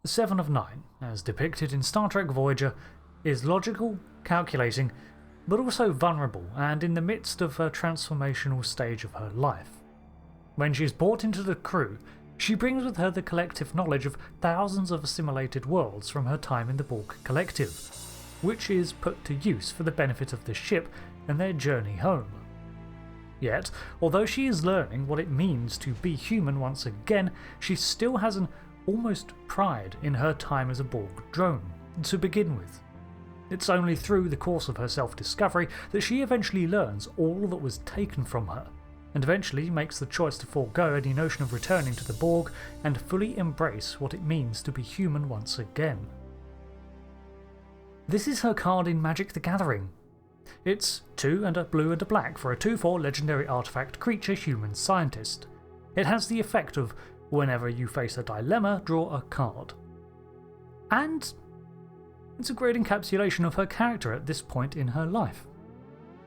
Seven of Nine, as depicted in Star Trek Voyager, is logical, calculating, but also vulnerable and in the midst of a transformational stage of her life. When she is brought into the crew, she brings with her the collective knowledge of thousands of assimilated worlds from her time in the Borg Collective, which is put to use for the benefit of the ship and their journey home. Yet, although she is learning what it means to be human once again, she still has an almost pride in her time as a Borg drone, to begin with. It's only through the course of her self-discovery that she eventually learns all that was taken from her, and eventually makes the choice to forego any notion of returning to the Borg and fully embrace what it means to be human once again. This is her card in Magic the Gathering. It's 2 and a blue and a black for a 2/4 legendary artifact creature human scientist. It has the effect of whenever you face a dilemma, draw a card. And it's a great encapsulation of her character at this point in her life.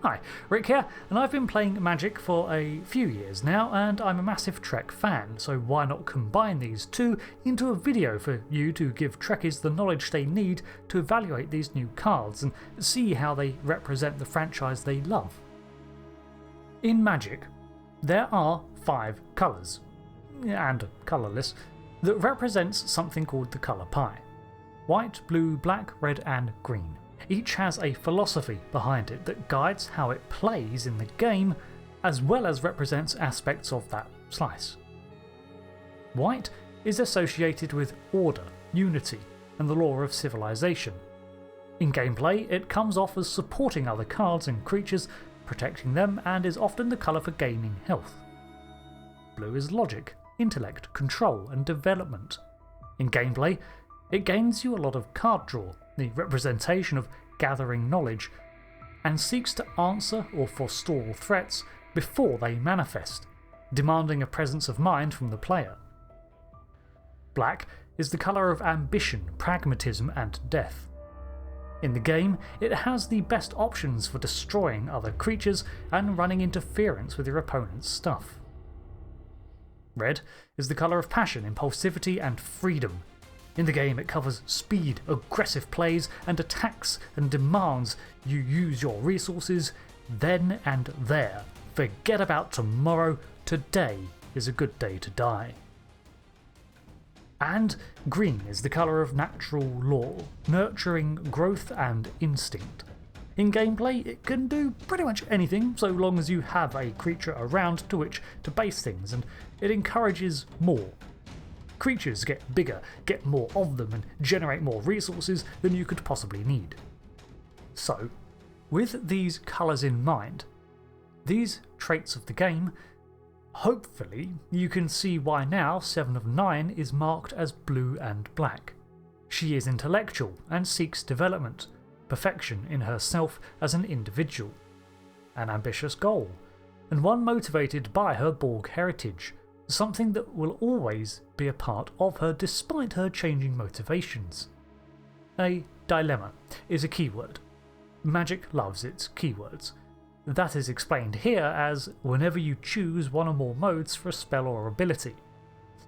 Hi, Rick here, and I've been playing Magic for a few years now, and I'm a massive Trek fan, so why not combine these two into a video for you to give Trekkies the knowledge they need to evaluate these new cards and see how they represent the franchise they love. In Magic, there are 5 colours, and colourless, that represents something called the colour pie. White, blue, black, red and green. Each has a philosophy behind it that guides how it plays in the game, as well as represents aspects of that slice. White is associated with order, unity, and the law of civilization. In gameplay, it comes off as supporting other cards and creatures, protecting them, and is often the colour for gaining health. Blue is logic, intellect, control, and development. In gameplay, it gains you a lot of card draw, the representation of gathering knowledge, and seeks to answer or forestall threats before they manifest, demanding a presence of mind from the player. Black is the colour of ambition, pragmatism, and death. In the game, it has the best options for destroying other creatures and running interference with your opponent's stuff. Red is the colour of passion, impulsivity, and freedom. In the game, it covers speed, aggressive plays, and attacks, and demands you use your resources then and there. Forget about tomorrow, today is a good day to die. And green is the colour of natural law, nurturing growth and instinct. In gameplay, it can do pretty much anything so long as you have a creature around to which to base things, and it encourages more. Creatures get bigger, get more of them, and generate more resources than you could possibly need. So, with these colours in mind, these traits of the game, hopefully you can see why now 7 of 9 is marked as blue and black. She is intellectual and seeks development, perfection in herself as an individual, an ambitious goal, and one motivated by her Borg heritage, something that will always be a part of her despite her changing motivations. A dilemma is a keyword. Magic loves its keywords. That is explained here as whenever you choose one or more modes for a spell or ability.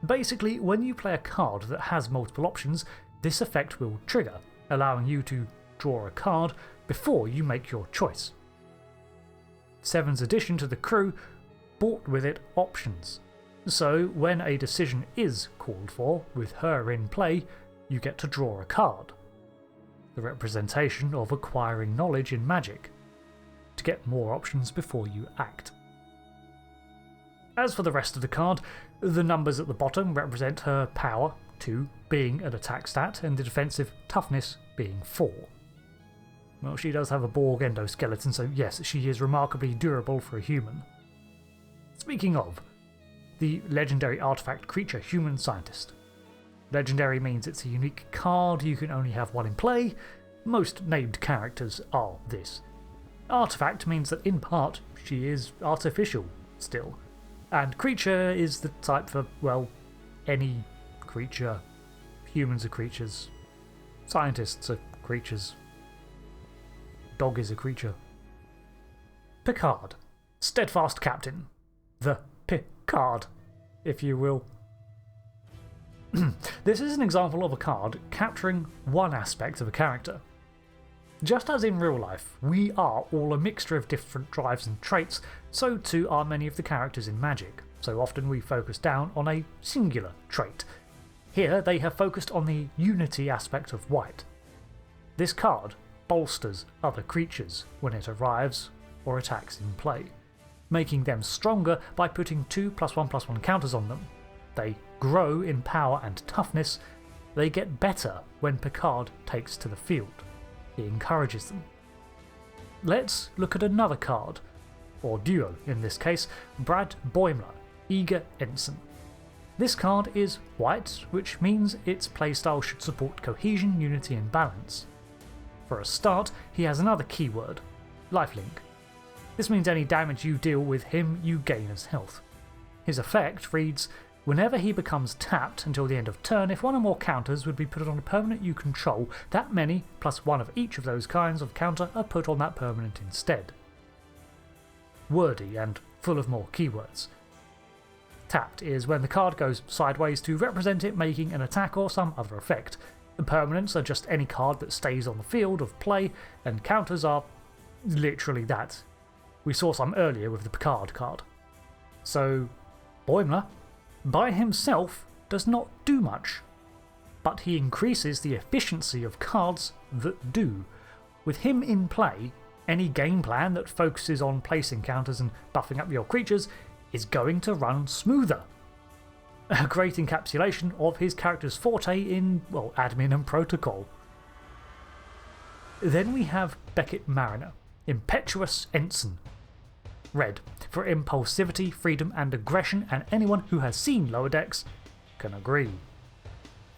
Basically, when you play a card that has multiple options, this effect will trigger, allowing you to draw a card before you make your choice. 7's addition to the crew brought with it options. So when a decision is called for, with her in play, you get to draw a card. The representation of acquiring knowledge in Magic, to get more options before you act. As for the rest of the card, the numbers at the bottom represent her power, 2 being an attack stat, and the defensive toughness being 4. Well, she does have a Borg endoskeleton, so yes, she is remarkably durable for a human. Speaking of, the legendary artifact creature human scientist. Legendary means it's a unique card, you can only have one in play. Most named characters are this. Artifact means that in part she is artificial still, and creature is the type for, well, any creature. Humans are creatures, scientists are creatures, dog is a creature. Picard, steadfast captain, the Picard, if you will. This is an example of a card capturing one aspect of a character. Just as in real life, we are all a mixture of different drives and traits, so too are many of the characters in Magic, so often we focus down on a singular trait. Here they have focused on the unity aspect of white. This card bolsters other creatures when it arrives or attacks in play, making them stronger by putting 2+1/+1 counters on them. They grow in power and toughness. They get better when Picard takes to the field. He encourages them. Let's look at another card, or duo in this case, Brad Boimler, Eager Ensign. This card is white, which means its playstyle should support cohesion, unity and balance. For a start, he has another keyword, lifelink. This means any damage you deal with him, you gain as health. His effect reads, whenever he becomes tapped until the end of turn, if one or more counters would be put on a permanent you control, that many, plus one of each of those kinds of counter, are put on that permanent instead. Wordy and full of more keywords. Tapped is when the card goes sideways to represent it making an attack or some other effect. The permanents are just any card that stays on the field of play, and counters are literally that. We saw some earlier with the Picard card. So, Boimler, by himself, does not do much, but he increases the efficiency of cards that do. With him in play, any game plan that focuses on placing counters and buffing up your creatures is going to run smoother. A great encapsulation of his character's forte in, well, admin and protocol. Then we have Beckett Mariner, Impetuous Ensign. Red, for impulsivity, freedom and aggression, and anyone who has seen Lower Decks can agree.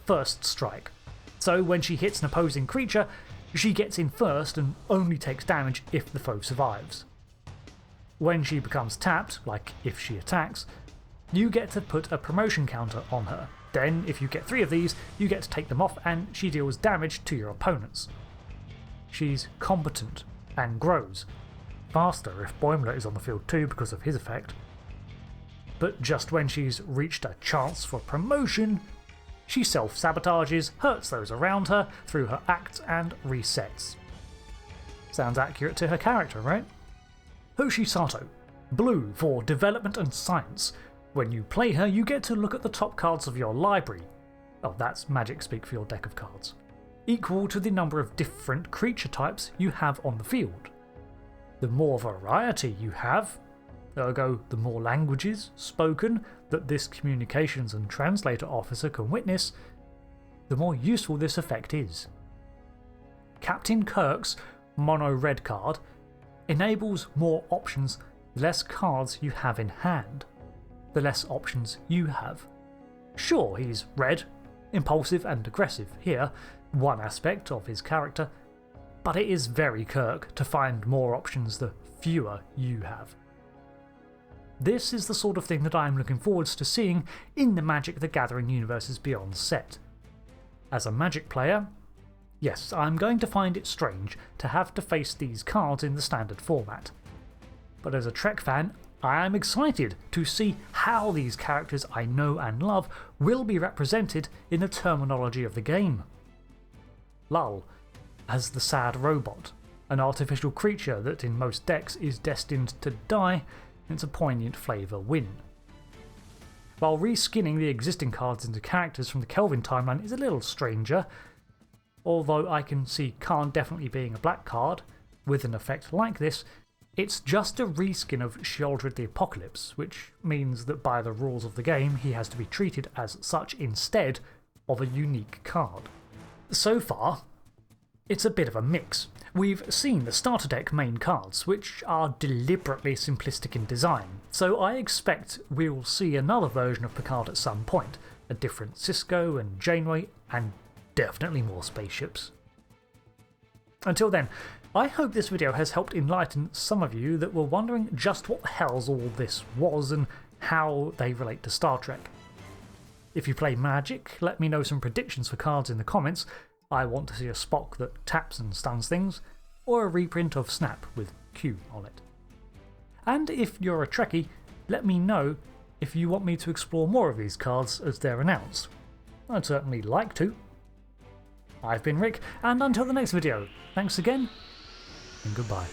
First strike. So when she hits an opposing creature, she gets in first and only takes damage if the foe survives. When she becomes tapped, like if she attacks, you get to put a promotion counter on her. Then, if you get 3 of these, you get to take them off and she deals damage to your opponents. She's competent and grows. Faster if Boimler is on the field too because of his effect. But just when she's reached a chance for promotion, she self-sabotages, hurts those around her through her acts and resets. Sounds accurate to her character, right? Hoshi Sato, blue for development and science. When you play her, you get to look at the top cards of your library. Oh, that's magic speak for your deck of cards. Equal to the number of different creature types you have on the field. The more variety you have, ergo the more languages spoken that this communications and translator officer can witness, the more useful this effect is. Captain Kirk's mono red card enables more options the less cards you have in hand, the less options you have. Sure, he's red, impulsive and aggressive here, one aspect of his character, but it is very Kirk to find more options the fewer you have. This is the sort of thing that I am looking forwards to seeing in the Magic the Gathering Universes Beyond set. As a Magic player, yes, I'm going to find it strange to have to face these cards in the standard format. But as a Trek fan, I am excited to see how these characters I know and love will be represented in the terminology of the game. Lull, as the sad robot, an artificial creature that in most decks is destined to die, it's a poignant flavour win. While reskinning the existing cards into characters from the Kelvin timeline is a little stranger, although I can see Khan definitely being a black card with an effect like this, it's just a reskin of Sheoldred the Apocalypse, which means that by the rules of the game he has to be treated as such instead of a unique card. So far, it's a bit of a mix. We've seen the starter deck main cards, which are deliberately simplistic in design, so I expect we'll see another version of Picard at some point, a different Sisko and Janeway, and definitely more spaceships. Until then, I hope this video has helped enlighten some of you that were wondering just what the hell's all this was and how they relate to Star Trek. If you play Magic, let me know some predictions for cards in the comments. I want to see a Spock that taps and stuns things, or a reprint of Snap with Q on it. And if you're a Trekkie, let me know if you want me to explore more of these cards as they're announced. I'd certainly like to. I've been Rick, and until the next video, thanks again, and goodbye.